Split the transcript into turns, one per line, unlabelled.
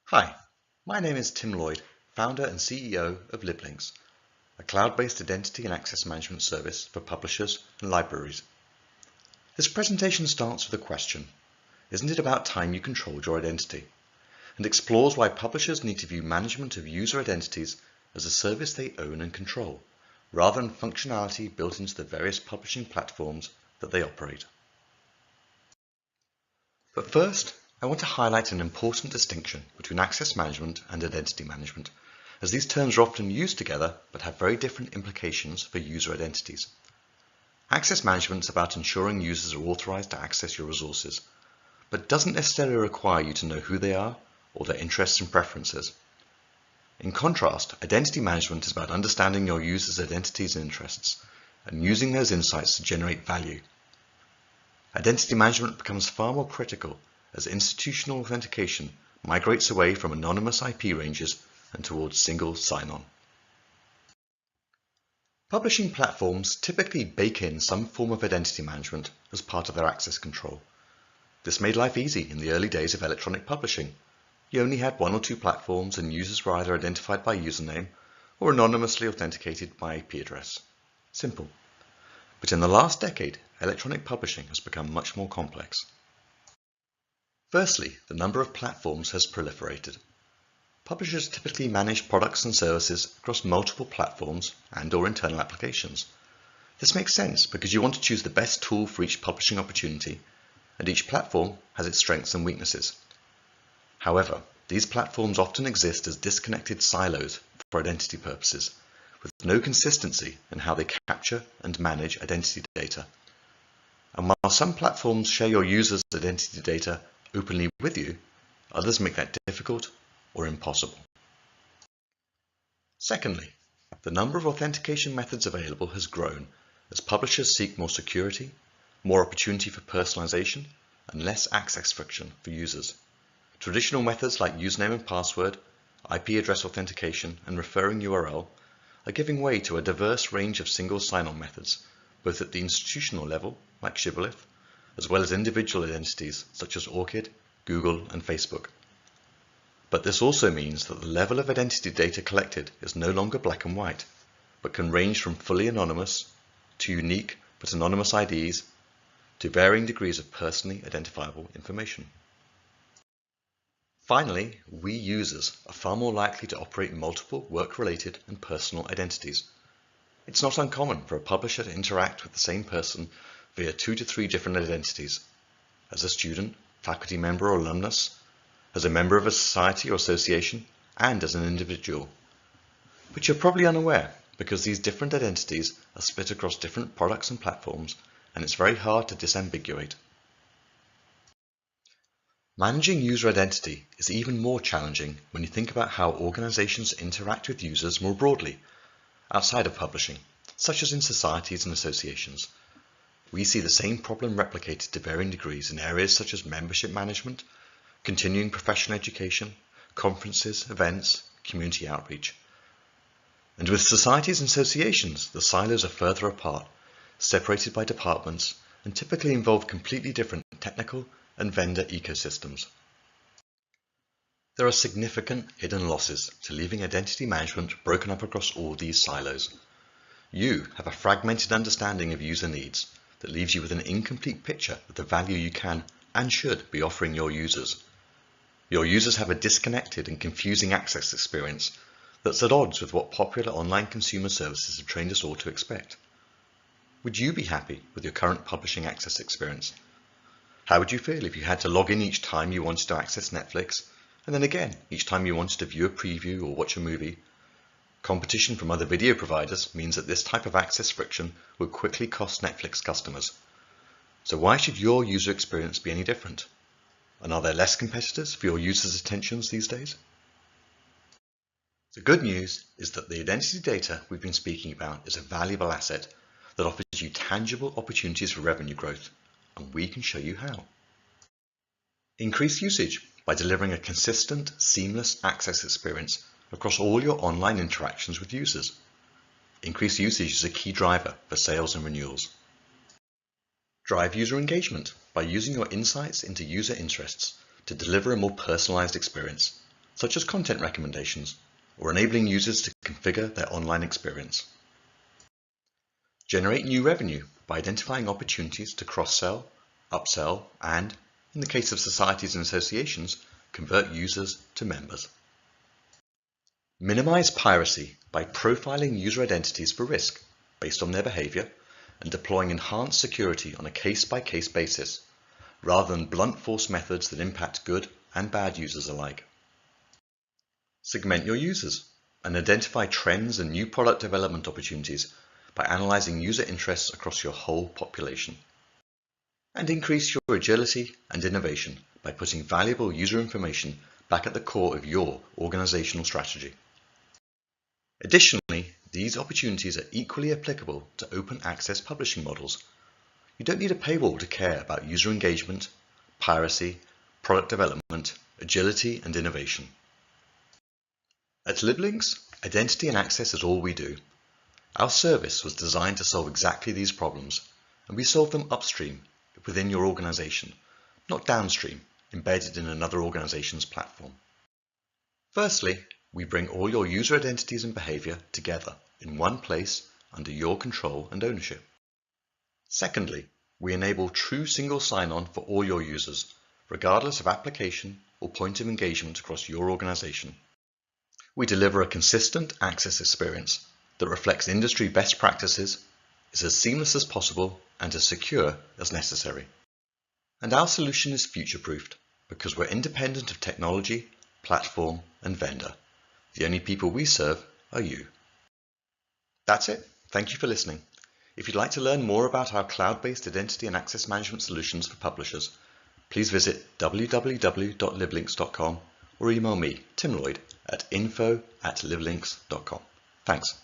Hi, my name is Tim Lloyd, founder and CEO of LibLinks, a cloud-based identity and access management service for publishers and libraries. This presentation starts with a question: isn't it about time you controlled your identity? And explores why publishers need to view management of user identities as a service they own and control, rather than functionality built into the various publishing platforms that they operate. But first, I want to highlight an important distinction between access management and identity management, as these terms are often used together but have very different implications for user identities. Access management is about ensuring users are authorized to access your resources, but doesn't necessarily require you to know who they are or their interests and preferences. In contrast, identity management is about understanding your users' identities and interests and using those insights to generate value. Identity management becomes far more critical as institutional authentication migrates away from anonymous IP ranges and towards single sign-on. Publishing platforms typically bake in some form of identity management as part of their access control. This made life easy in the early days of electronic publishing. You only had one or two platforms and users were either identified by username or anonymously authenticated by IP address. Simple. But in the last decade, electronic publishing has become much more complex. Firstly, the number of platforms has proliferated. Publishers typically manage products and services across multiple platforms and/or internal applications. This makes sense because you want to choose the best tool for each publishing opportunity, and each platform has its strengths and weaknesses. However, these platforms often exist as disconnected silos for identity purposes, with no consistency in how they capture and manage identity data. And while some platforms share your users' identity data openly with you, others make that difficult or impossible. Secondly, the number of authentication methods available has grown as publishers seek more security, more opportunity for personalization, and less access friction for users. Traditional methods like username and password, IP address authentication, and referring URL are giving way to a diverse range of single sign-on methods, both at the institutional level, like Shibboleth, as well as individual identities such as ORCID, Google, and Facebook. But this also means that the level of identity data collected is no longer black and white, but can range from fully anonymous to unique but anonymous IDs to varying degrees of personally identifiable information. Finally, we users are far more likely to operate multiple work-related and personal identities. It's not uncommon for a publisher to interact with the same person via 2 to 3 different identities: as a student, faculty member or alumnus, as a member of a society or association, and as an individual. But you're probably unaware because these different identities are split across different products and platforms, and it's very hard to disambiguate. Managing user identity is even more challenging when you think about how organizations interact with users more broadly, outside of publishing, such as in societies and associations. We see the same problem replicated to varying degrees in areas such as membership management, continuing professional education, conferences, events, community outreach. And with societies and associations, the silos are further apart, separated by departments, and typically involve completely different technical and vendor ecosystems. There are significant hidden losses to leaving identity management broken up across all these silos. You have a fragmented understanding of user needs that leaves you with an incomplete picture of the value you can and should be offering your users. Your users have a disconnected and confusing access experience that's at odds with what popular online consumer services have trained us all to expect. Would you be happy with your current publishing access experience? How would you feel if you had to log in each time you wanted to access Netflix, and then again each time you wanted to view a preview or watch a movie? Competition from other video providers means that this type of access friction would quickly cost Netflix customers. So why should your user experience be any different? And are there less competitors for your users' attentions these days? The good news is that the identity data we've been speaking about is a valuable asset that offers you tangible opportunities for revenue growth, and we can show you how. Increase usage by delivering a consistent, seamless access experience across all your online interactions with users. Increased usage is a key driver for sales and renewals. Drive user engagement by using your insights into user interests to deliver a more personalized experience. such as content recommendations or enabling users to configure their online experience. Generate new revenue by identifying opportunities to cross-sell, upsell, and, in the case of societies and associations, convert users to members. Minimize piracy by profiling user identities for risk based on their behavior and deploying enhanced security on a case-by-case basis, rather than blunt force methods that impact good and bad users alike. Segment your users and identify trends and new product development opportunities by analyzing user interests across your whole population. And increase your agility and innovation by putting valuable user information back at the core of your organizational strategy. Additionally, these opportunities are equally applicable to open access publishing models. You don't need a paywall to care about user engagement, piracy, product development, agility, and innovation. At LibLinks, identity and access is all we do. Our service was designed to solve exactly these problems, and we solve them upstream within your organization, not downstream, embedded in another organization's platform. Firstly, we bring all your user identities and behavior together in one place under your control and ownership. Secondly, we enable true single sign-on for all your users, regardless of application or point of engagement across your organization. We deliver a consistent access experience that reflects industry best practices, is as seamless as possible, and as secure as necessary. And our solution is future-proofed because we're independent of technology, platform, and vendor. The only people we serve are you. That's it. Thank you for listening. If you'd like to learn more about our cloud-based identity and access management solutions for publishers, please visit www.liblinks.com or email me, Tim Lloyd, at info@liblinks.com. Thanks.